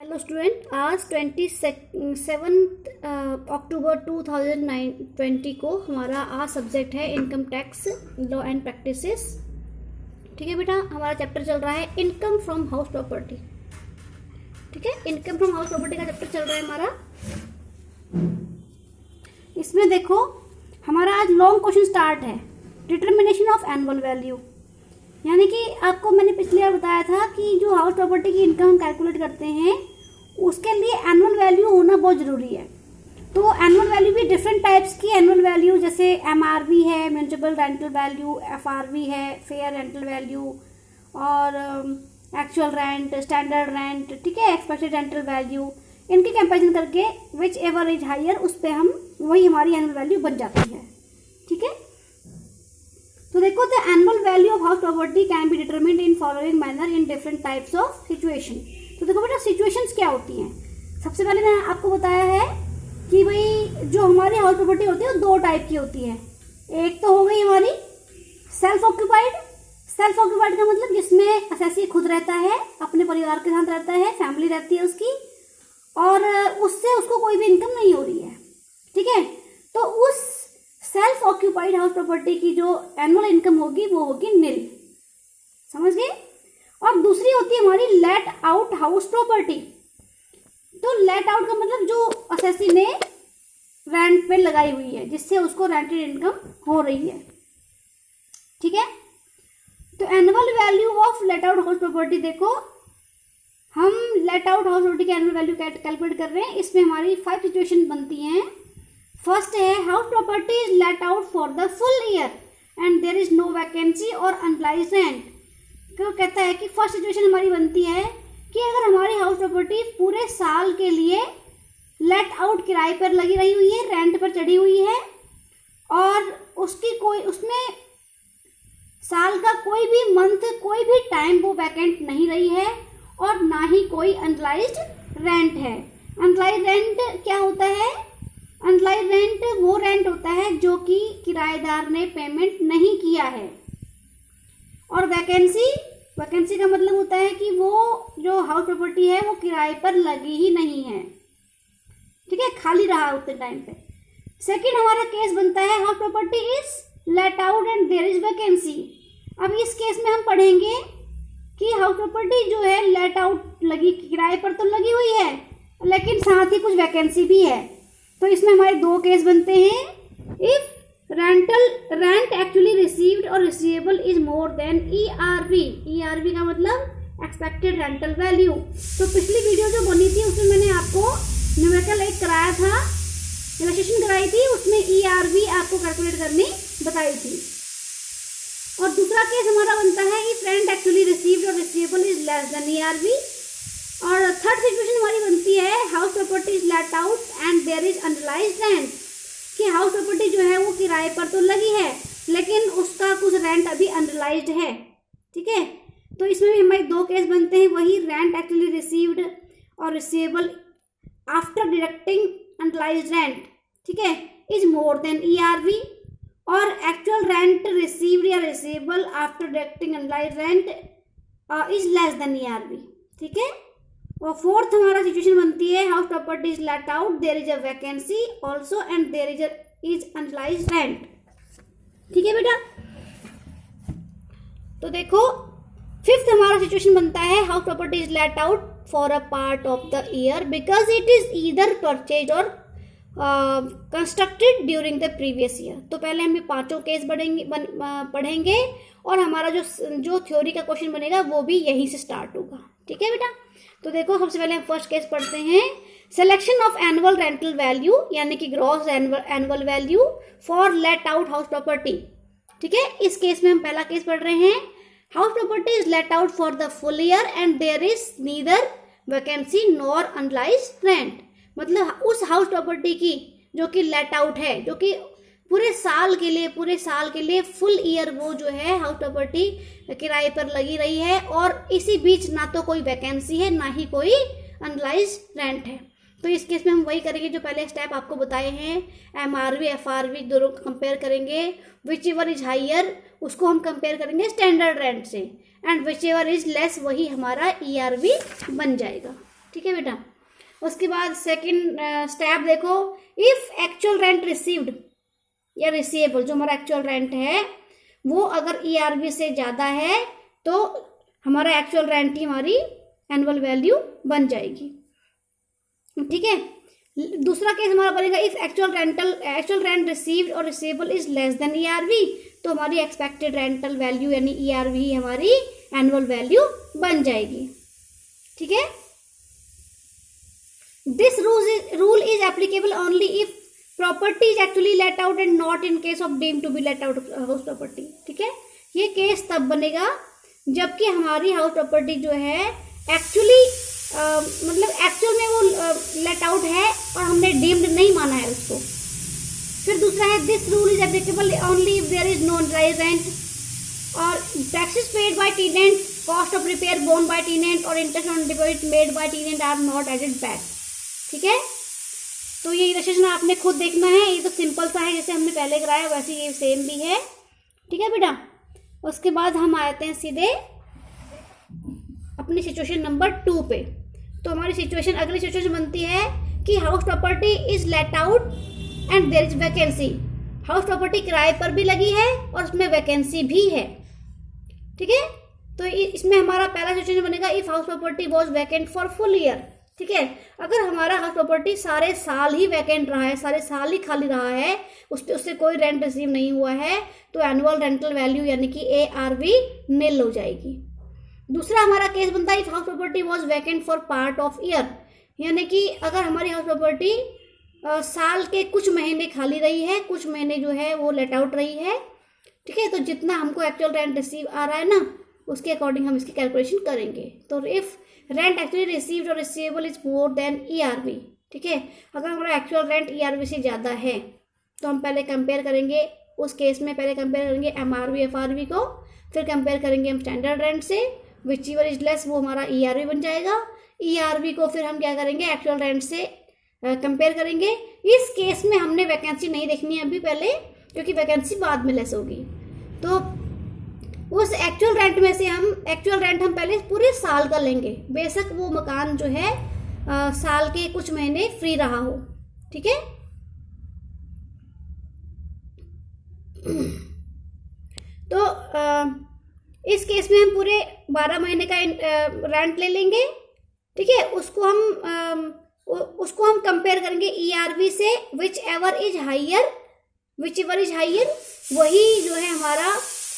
Hello student, आज 27 अक्टूबर 2020 को हमारा आज सब्जेक्ट है income tax law and practices. ठीक है बेटा, हमारा चैप्टर चल रहा है इनकम फ्रॉम हाउस प्रॉपर्टी। ठीक है, इनकम फ्रॉम हाउस प्रॉपर्टी का चैप्टर चल रहा है हमारा। इसमें देखो हमारा आज लॉन्ग क्वेश्चन स्टार्ट है, डिटर्मिनेशन ऑफ एनुअल वैल्यू। यानी कि आपको मैंने पिछली बार बताया था कि जो हाउस प्रॉपर्टी की इनकम हम कैलकुलेट करते हैं उसके लिए एनुअल वैल्यू होना बहुत ज़रूरी है। तो एनुअल वैल्यू भी डिफरेंट टाइप्स की एनुअल वैल्यू, जैसे एमआरवी है, म्युनिसिपल रेंटल वैल्यू, एफआरवी है, फेयर रेंटल वैल्यू, और एक्चुअल रेंट, स्टैंडर्ड रेंट, ठीक है, एक्सपेक्टेड रेंटल वैल्यू, इनके कंपेरिजन करके विच एवर इज हायर उस पर हम वही हमारी एनुअल वैल्यू बन जाती है। ठीक है, तो देखो the annual value of house property can be determined in following manner in different types of situation. तो देखो बेटा सिचुएशंस क्या होती हैं। सबसे पहले मैंने आपको बताया है कि भाई जो हमारी हाउस प्रॉपर्टी होती है वो दो टाइप की होती है। एक तो हो गई हमारी सेल्फ ऑक्यूपाइड। सेल्फ ऑक्यूपाइड का मतलब जिसमें असेसी खुद रहता है, अपने परिवार के साथ रहता है, फैमिली रहती है उसकी, और उससे उसको कोई भी इनकम नहीं हो रही है। ठीक है, तो उस सेल्फ ऑक्यूपाइड हाउस प्रॉपर्टी की जो एनुअल इनकम होगी वो होगी निल। समझ गए। और दूसरी होती है हमारी लेट आउट हाउस प्रॉपर्टी। तो लेट आउट का मतलब जो असेसी ने रेंट पे लगाई हुई है, जिससे उसको रेंटेड इनकम हो रही है। ठीक है, तो annual value of late out house property, देखो हम लेट आउट हाउस प्रॉपर्टी की एनुअल वैल्यू कैलकुलेट कर रहे हैं। इसमें हमारी 5 सिचुएशन बनती हैं। फर्स्ट है house property is let out for the full year and there is no vacancy और अनप्लाइज रेंट। क्यों कहता है कि फर्स्ट सिचुएशन हमारी बनती है कि अगर हमारी हाउस प्रॉपर्टी पूरे साल के लिए लेट आउट किराए पर लगी रही हुई है, रेंट पर चढ़ी हुई है, और उसमें साल का कोई भी मंथ, कोई भी टाइम वो वैकेंट नहीं रही है, और ना ही कोई अनप्लाइज्ड रेंट है। अनप्लाइज्ड रेंट क्या होता है? अनप्लाइज्ड रेंट वो रेंट होता है जो कि किराएदार ने पेमेंट नहीं किया है। और वैकेंसी का मतलब होता है कि वो जो हाउस प्रॉपर्टी है वो किराए पर लगी ही नहीं है। ठीक है, खाली रहा उतने टाइम पे। सेकंड हमारा केस बनता है house property is let out and there is vacancy. अब इस केस में हम पढ़ेंगे कि हाउस प्रॉपर्टी जो है लेट आउट लगी, किराए पर तो लगी हुई है, लेकिन साथ ही कुछ वैकेंसी भी है। तो इसमें हमारे दो केस बनते हैं। इफ रेंट एक्चुअली रिसीव्ड और receivable is more than ERV। ERV का मतलब एक्सपेक्टेड रेंटल वैल्यू। तो पिछली वीडियो जो बनी थी उसमें मैंने आपको न्यूमेरिकल एक कराया था, इलस्ट्रेशन कराई थी, उसमें ERV आपको कैलकुलेट करनी बताई थी। और दूसरा केस हमारा बनता है इफ रेंट एक्चुअली रिसीव्ड और receivable is less than ERV। और थर्ड सिचुएशन हमारी बनती है house property is let out and there is unrealised rent. कि हाउस प्रॉपर्टी जो है वो किराए पर तो लगी है, लेकिन उसका कुछ रेंट अभी अनलाइज्ड है। ठीक है, तो इसमें भी हमारे दो केस बनते हैं, वही रेंट एक्चुअली रिसीव्ड और receivable after deducting unrealised rent, ठीक है, इज मोर देन ERV, और एक्चुअल रेंट रिसीव्ड या receivable after deducting unrealised rent is less than ERV। ठीक है, और फोर्थ हमारा सिचुएशन बनती है house property is let out, there is a vacancy also and there is unrealised rent. ठीक है बेटा, तो देखो फिफ्थ हमारा सिचुएशन बनता है house property is let out for a part of the year because it is either purchase और constructed during the previous year. तो पहले हम ये पांचों केस पढ़ेंगे और हमारा जो थ्योरी का क्वेश्चन बनेगा वो भी यहीं से स्टार्ट होगा। ठीक है बेटा, तो देखो सबसे पहले हम फर्स्ट केस पढ़ते हैं। Selection of annual rental value यानी कि gross annual value for late out house property. ठीक है, इस केस में हम पहला केस पढ़ रहे हैं। House property is let out for the full year and there is neither vacancy nor unrealised rent. मतलब उस हाउस प्रॉपर्टी की जो कि लेट आउट है, जो कि पूरे साल के लिए फुल ईयर वो जो है हाउस प्रॉपर्टी किराए पर लगी रही है, और इसी बीच ना तो कोई वैकेंसी है ना ही कोई अनलाइज्ड रेंट है। तो इस केस में हम वही करेंगे जो पहले स्टेप आपको बताए हैं, MRV FRV दोनों कंपेयर करेंगे। विच एवर इज हाइयर उसको हम कंपेयर करेंगे स्टैंडर्ड रेंट से, and which ever is less वही हमारा ERV बन जाएगा। ठीक है बेटा। उसके बाद सेकंड स्टेप देखो, इफ एक्चुअल रेंट रिसीव्ड या रिसीवेबल, जो हमारा एक्चुअल रेंट है वो अगर ERV से ज़्यादा है तो हमारा एक्चुअल रेंट ही हमारी एनुअल वैल्यू बन जाएगी, ठीक है। दूसरा केस हमारा बनेगा, इफ एक्चुअल रेंट रिसीव्ड और receivable is less than ERV, तो हमारी एक्सपेक्टेड रेंटल वैल्यू यानी ERV ही हमारी एनुअल वैल्यू बन जाएगी, ठीक है। This rule is applicable only if property is actually let out and not in case of deemed to be let out house property, ठीक है। ये केस तब बनेगा जबकि हमारी हाउस प्रॉपर्टी जो है एक्चुअली मतलब एक्चुअल में वो लेट आउट है और हमने डीम्ड नहीं माना है उसको। फिर दूसरा है, this rule is applicable only if there is no rent और taxes paid by tenant, cost of repair borne by tenant और interest on deposit made by tenant are not added back, ठीक है। तो ये इलस्ट्रेशन आपने खुद देखना है, ये तो सिंपल सा है जैसे हमने पहले कराया वैसे ये सेम भी है, ठीक है बेटा। उसके बाद हम आते हैं सीधे अपनी सिचुएशन नंबर 2 पे। तो हमारी सिचुएशन, अगली सिचुएशन बनती है कि house property is let out and there is vacancy. House property किराए पर भी लगी है और उसमें वैकेंसी भी है, ठीक है। तो इसमें हमारा पहला सिचुएशन बनेगा, if house property was vacant for full year, ठीक है। अगर हमारा हाउस प्रॉपर्टी सारे साल ही वैकेंट रहा है, सारे साल ही खाली रहा है, उससे कोई रेंट रिसीव नहीं हुआ है, तो एनुअल रेंटल वैल्यू यानी कि ARV निल हो जाएगी। दूसरा हमारा केस बनता है, if house property was vacant for part of year, यानी कि अगर हमारी हाउस प्रॉपर्टी साल के कुछ महीने खाली रही है, कुछ महीने जो है वो लेट आउट रही है, ठीक है। तो जितना हमको एक्चुअल रेंट रिसीव आ रहा है ना, उसके अकॉर्डिंग हम इसकी कैलकुलेशन करेंगे। तो इफ रेंट एक्चुअली रिसीव्ड और receivable is more than ERV, ठीक है। अगर हमारा एक्चुअल रेंट ERV से ज़्यादा है तो हम पहले कंपेयर करेंगे, उस केस में पहले कंपेयर करेंगे MRV FRV को, फिर कंपेयर करेंगे हम स्टैंडर्ड रेंट से, विच एवर इज लेस वो हमारा ERV बन जाएगा। ERV को फिर हम क्या करेंगे, एक्चुअल रेंट से कंपेयर करेंगे। इस केस में हमने वैकेंसी नहीं देखनी है अभी पहले, क्योंकि वैकेंसी बाद में लेस होगी। तो उस एक्चुअल रेंट में से एक्चुअल रेंट हम पहले पूरे साल का लेंगे, बेशक वो मकान जो है साल के कुछ महीने फ्री रहा हो, ठीक है। तो इस केस में हम पूरे 12 महीने का रेंट ले लेंगे, ठीक है। उसको हम कंपेयर करेंगे ERV से, विच एवर इज हाइयर वही जो है हमारा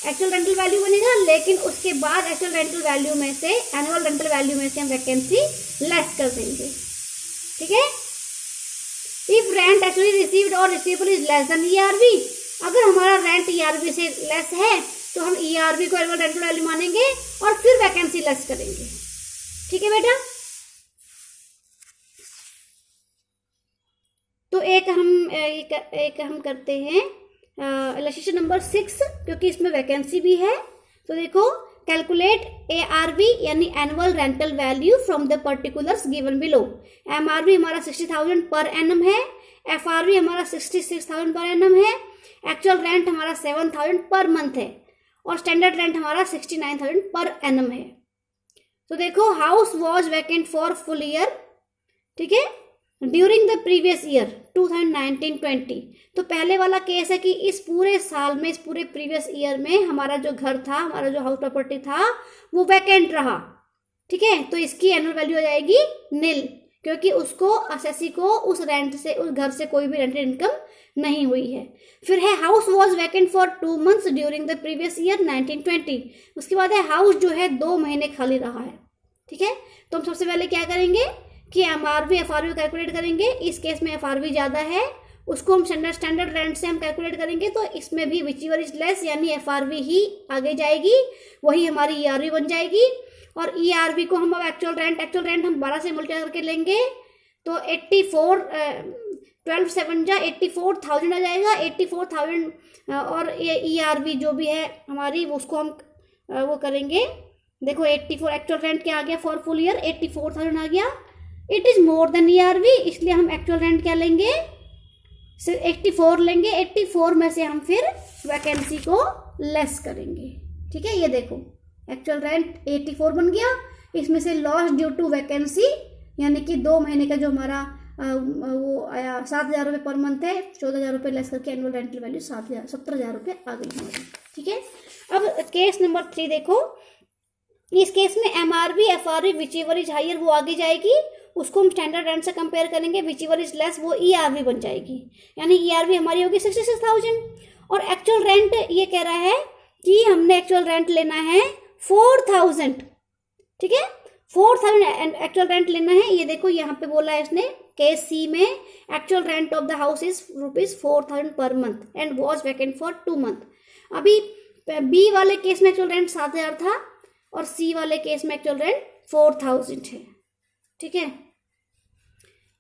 एक्चुअल रेंटल वैल्यू बनेगा। लेकिन उसके बाद एक्चुअल रेंटल वैल्यू में से, एनुअल रेंटल वैल्यू में से हम वैकेंसी लेस कर देंगे, ठीक है। इफ रेंट एक्चुअली रिसीव्ड और receivable is less than ERV, अगर हमारा रेंट ERV से लेस है तो हम ERV को एनुअल रेंटल वैल्यू मानेंगे और फिर वैकेंसी लेस करेंगे, ठीक है बेटा। तो एक हम करते हैं इलस्ट्रेशन नंबर 6, क्योंकि इसमें वैकेंसी भी है। तो देखो, कैलकुलेट ARV यानी annual rental value from the particulars given below. MRV हमारा 60,000 पर एनम है, FRV हमारा 66,000 पर एनम है, एक्चुअल रेंट हमारा 7,000 पर मंथ है और स्टैंडर्ड रेंट हमारा 69,000 पर एनम है। तो देखो, house was vacant for full year, ठीक है, ड्यूरिंग द प्रीवियस ईयर 2019-20। तो पहले वाला केस है कि इस पूरे साल में, इस पूरे प्रीवियस ईयर में हमारा जो घर था, हमारा जो हाउस प्रॉपर्टी था वो वैकेंट रहा, ठीक है। तो इसकी एनुअल वैल्यू आ जाएगी निल, क्योंकि उसको असेसी को उस रेंट से, उस घर से कोई भी रेंटेड इनकम नहीं हुई है। फिर है house was vacant for 2 months during the previous year 1920। उसके बाद है हाउस जो है 2 महीने खाली रहा है, ठीक है। तो हम सबसे पहले क्या करेंगे कि MRV FRV कैलकुलेट करेंगे। इस केस में FRV ज़्यादा है, उसको हम स्टैंडर्ड रेंट से हम कैलकुलेट करेंगे। तो इसमें भी विच एवर इज लेस यानी FRV ही आगे जाएगी, वही हमारी ERV बन जाएगी। और ERV को हम अब एक्चुअल रेंट हम 12 से मल्टीप्लाई करके लेंगे तो 84 12 7 जा 84,000 आ जाएगा। 84,000 और ये ERV जो भी है हमारी, उसको हम वो करेंगे। देखो 84 एक्चुअल रेंट क्या आ गया फॉर फुल ईयर, 84,000 आ गया। It is more than ERV, इसलिए हम एक्चुअल रेंट क्या लेंगे, 84 लेंगे। 84 में से हम फिर वैकेंसी को लेस करेंगे, ठीक है। ये देखो एक्चुअल रेंट 84 बन गया, इसमें से लॉस ड्यू टू वैकेंसी यानी कि 2 महीने का जो हमारा वो आया 7,000 रुपये पर मंथ है, 14,000 रुपये लेस करके एनुअल रेंटल वैल्यू 17,000 रुपये आ गई हमारी। ठीक है, अब केस नंबर 3 देखो। इस केस में MRV FRV whichever is higher वो आगे जाएगी, उसको हम स्टैंडर्ड रेंट से कंपेयर करेंगे, विच एवर इज लेस वो ERV बन जाएगी, यानी ERV हमारी होगी 66,000। और एक्चुअल रेंट ये कह रहा है कि हमने एक्चुअल रेंट लेना है 4,000। ठीक है, 4,000 एक्चुअल रेंट लेना है। ये देखो यहाँ पे बोला है इसने केस सी में actual rent of the house is ₹4,000 per month and was vacant for 2 month. अभी बी वाले केस में एक्चुअल रेंट 7,000 था और सी वाले केस में एक्चुअल रेंट 4,000 है। ठीक है,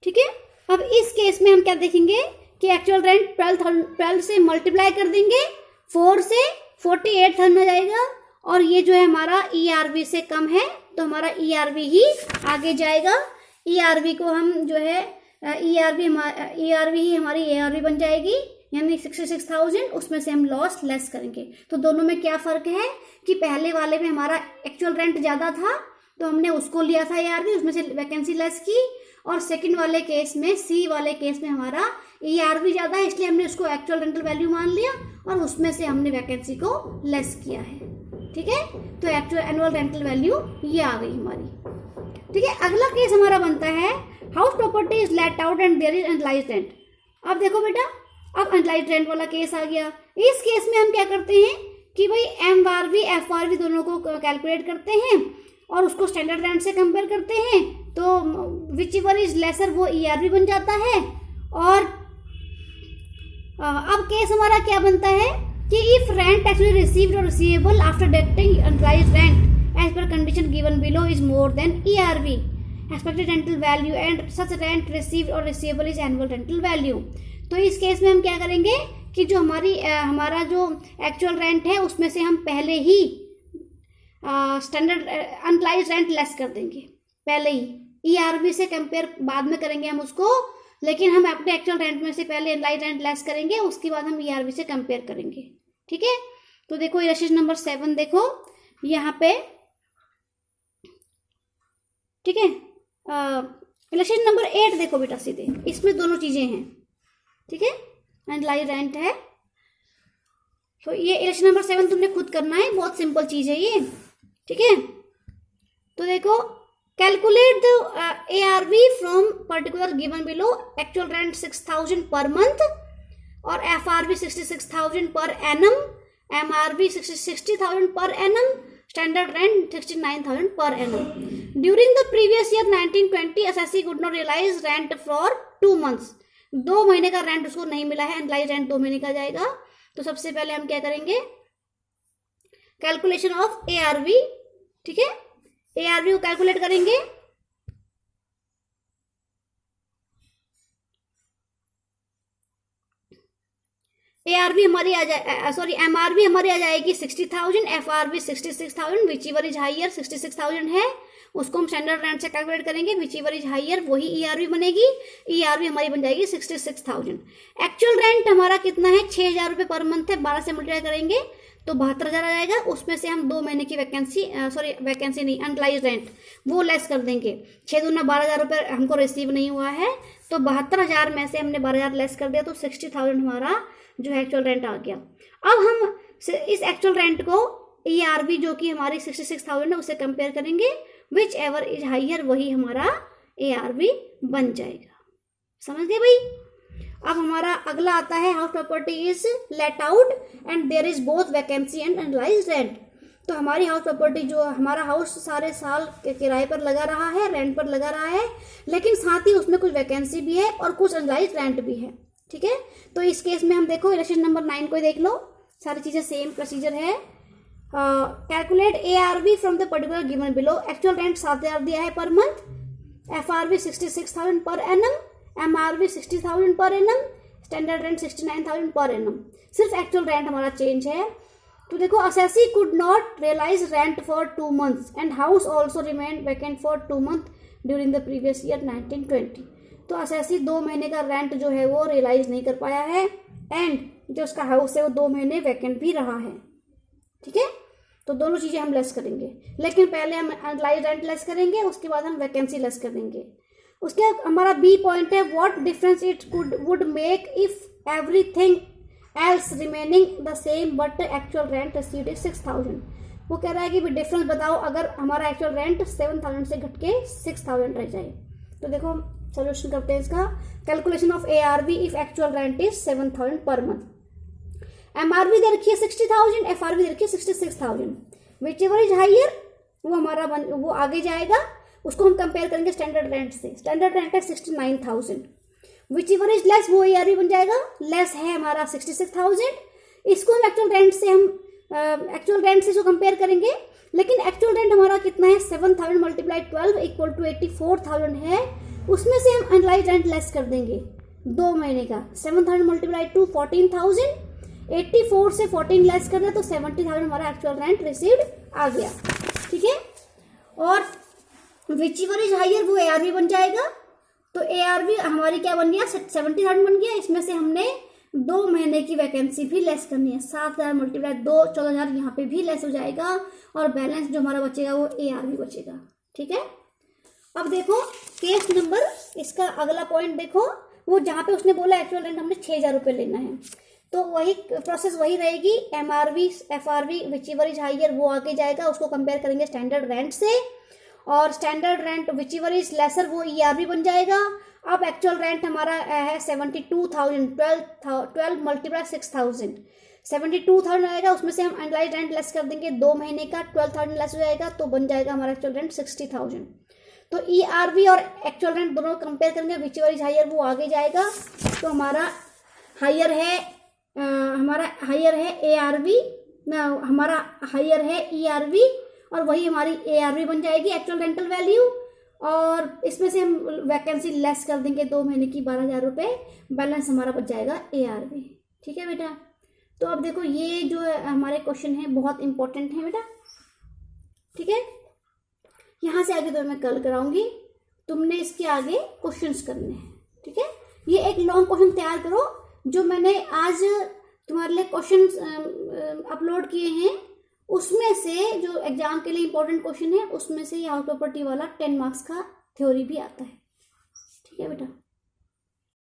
ठीक है। अब इस केस में हम क्या देखेंगे कि एक्चुअल रेंट 12 से मल्टीप्लाई कर देंगे, 4 से 48,000 आ जाएगा, और ये जो है हमारा ERV से कम है तो हमारा ERV ही आगे जाएगा। ERV को हम जो है ERV ही हमारी ARV बन जाएगी, यानी 66,000, उसमें से हम लॉस लेस करेंगे। तो दोनों में क्या फ़र्क है कि पहले वाले में हमारा एक्चुअल रेंट ज़्यादा था तो हमने उसको लिया था ERV, उसमें से वैकेंसी लेस की, और सेकंड वाले केस में सी वाले केस में हमारा ERV ज़्यादा है इसलिए हमने उसको एक्चुअल रेंटल वैल्यू मान लिया और उसमें से हमने वैकेंसी को लेस किया है। ठीक है, तो एक्चुअल एनुअल रेंटल वैल्यू ये आ गई हमारी। ठीक है, अगला केस हमारा बनता है house property is let out and there is unrealised rent. अब देखो बेटा, अब एनालाइज्ड रेंट वाला केस आ गया। इस केस में हम क्या करते हैं कि भाई MRV FRV दोनों को कैलकुलेट करते हैं और उसको स्टैंडर्ड रेंट से कंपेयर करते हैं, तो विच एवर इज लेसर वो ERV बन जाता है। और अब केस हमारा क्या बनता है कि इफ रेंट एक्चुअली रिसीव्ड और receivable after deducting unrealised rent as per condition given below is more than ERV expected rental value and such rent received और receivable is annual rental value. तो इस case में हम क्या करेंगे कि जो हमारा जो एक्चुअल रेंट है उसमें से हम पहले ही स्टैंडर्ड एनालाइज्ड रेंट लेस कर देंगे, पहले ही। ERV से कंपेयर बाद में करेंगे हम उसको, लेकिन हम अपने एक्चुअल रेंट में से पहले एनालाइज्ड रेंट लेस करेंगे, उसके बाद हम ERV से कंपेयर करेंगे। ठीक है, तो देखो इलस्ट्रेशन नंबर 7 देखो यहाँ पे। ठीक है, इलस्ट्रेशन नंबर 8 देखो बेटा सीधे, इसमें दोनों चीजें हैं। ठीक है, एनालाइज्ड रेंट है, तो ये इलस्ट्रेशन नंबर 7 तुमने खुद करना है, बहुत सिंपल चीज है ये। ठीक है, तो देखो calculate the ARV from particular given below, actual rent 6,000 per month और FRV 66,000 per annum, MRV 60,000 per annum, standard rent 69,000 per annum. During the previous year 1920 assessee could not realize rent for 2 months। 2 महीने का rent उसको नहीं मिला है, analysed rent 2 महीने का जाएगा। तो सबसे पहले हम क्या करेंगे, कैलकुलेशन ऑफ ARV। ठीक है, ARV को कैलकुलेट करेंगे। ARV हमारी आ जाए MRV हमारी आ जाएगी 60,000, FRV 66,000, whichever is higher 66,000 है, उसको हम स्टैंडर्ड रेंट से कैलकुलेट करेंगे, विच एवर इज हायर वही ERV बनेगी। ERV हमारी बन जाएगी 66,000। एक्चुअल रेंट हमारा कितना है, 6,000 रुपये पर मंथ है, 12 से मल्टीप्लाई करेंगे तो 72,000 आ जाएगा। उसमें से हम 2 महीने की वैकेंसी नहीं, एनालाइज्ड रेंट वो लेस कर देंगे। 6 दूना 12,000 रुपये हमको रिसीव नहीं हुआ है, तो 72,000 में से हमने 12,000 लेस कर दिया, तो 60,000 हमारा जो है एक्चुअल रेंट आ गया। अब हम इस एक्चुअल रेंट को ERV जो कि हमारी 66,000 है उससे कंपेयर करेंगे, विच एवर इज हायर वही हमारा ARV बन जाएगा। समझ गए भाई। अब हमारा अगला आता है house property is let out and there is both vacancy and unrealised rent. तो हमारी हाउस प्रॉपर्टी जो हमारा हाउस सारे साल के किराए पर लगा रहा है, रेंट पर लगा रहा है, लेकिन साथ ही उसमें कुछ वैकेंसी भी है और कुछ एनालाइज्ड रेंट भी है। ठीक है, तो इस केस में हम देखो इलस्ट्रेशन नंबर 9 को देख लो, सारी चीजें सेम प्रोसीजर है। Calculate ARV from the particular given below, actual rent 7,000 दिया है per month, FRV 66,000 per annum, MRV 60,000 per annum, standard rent 69,000 per annum. सिर्फ एक्चुअल रेंट हमारा चेंज है। तो देखो assessee could not realize rent for 2 months and house also remained vacant for 2 months during the previous year 1920। तो assessee 2 महीने का rent जो है वो रियलाइज नहीं कर पाया है एंड जो उसका हाउस है वो 2 महीने वैकेंट भी रहा है। ठीक है, तो दोनों चीजें हम लेस करेंगे, लेकिन पहले हम एनालाइज्ड रेंट लेस करेंगे, उसके बाद हम वैकेंसी लेस करेंगे। उसके हमारा बी पॉइंट है, what difference it would make if everything else remaining the same but actual rent received is 6000। वो कह रहा है कि डिफरेंस बताओ अगर हमारा एक्चुअल रेंट 7000 से घट के 6000 रह जाए। तो देखो सोल्यूशन करते हैं इसका। Calculation of ARV if actual rent is 7000 per month. MRV दे रखी है 60,000, FRV दे रखी है 66,000। विच एवर इज हाइयर वो हमारा वो आगे जाएगा, उसको हम कंपेयर करेंगे स्टैंडर्ड रेंट से। स्टैंडर्ड रेंट है 69,000। विच एवर इज लेस वो ARV बन जाएगा, लेस है हमारा 66,000। इसको हम एक्चुअल रेंट से जो कंपेयर करेंगे, लेकिन एक्चुअल रेंट हमारा कितना है 7000 मल्टीप्लाई 12 इक्वल टू 84,000 है। उसमें से हम एनालाइज रेंट लेस कर देंगे 2 महीने का। 7000 मल्टीप्लाई 2 14,000, 84 से 14 लेस कर दे तो 70,000 हमारा एक्चुअल रेंट रिसीव्ड आ गया। ठीक है, और विच एवर इज हाइयर वो ARV बन जाएगा। तो ARV हमारी क्या बन गया 70,000 बन गया। इसमें से हमने 2 महीने की वैकेंसी भी लेस करनी है। 7,000 मल्टीप्लाई 2 14,000 यहाँ पे भी लेस हो जाएगा, और बैलेंस जो हमारा बचेगा वो ARV बचेगा। ठीक है, अब देखो केस नंबर, इसका अगला पॉइंट देखो, वो जहाँ पे उसने बोला एक्चुअल रेंट हमने 6,000 रुपये लेना है, तो वही प्रोसेस वही रहेगी। MRV FRV whichever is higher वो आगे जाएगा, उसको कंपेयर करेंगे स्टैंडर्ड रेंट से, और standard rent which ever is lesser वो ERV बन जाएगा। अब एक्चुअल रेंट हमारा है 72,000, 12 मल्टीप्लाई 6,000, 72,000 आएगा। उसमें से हम एनालाइज रेंट लेस कर देंगे 2 महीने का, 12,000 लेस हो जाएगा, तो बन जाएगा हमारा एक्चुअल रेंट 60,000। तो ERV और एक्चुअल रेंट दोनों कंपेयर करेंगे, विच एवर इज हाइयर वो आगे जाएगा। तो हमारा हाइयर है ARV, हमारा हाइयर है ERV, और वही हमारी ARV बन जाएगी एक्चुअल रेंटल वैल्यू। और इसमें से हम वैकेंसी लेस कर देंगे 2 महीने की 12,000 रुपये, बैलेंस हमारा बच जाएगा ARV। ठीक है बेटा, तो अब देखो ये जो हमारे क्वेश्चन है बहुत इंपॉर्टेंट है बेटा। ठीक है, यहाँ से आगे तो मैं कल कराऊंगी, तुमने इसके आगे क्वेश्चंस करने हैं। ठीक है, ये एक लॉन्ग क्वेश्चन तैयार करो, जो मैंने आज तुम्हारे लिए क्वेश्चन अपलोड किए हैं, उसमें से जो एग्जाम के लिए इंपॉर्टेंट क्वेश्चन है उसमें से ये हाउस प्रॉपर्टी वाला 10 मार्क्स का थ्योरी भी आता है। ठीक है बेटा।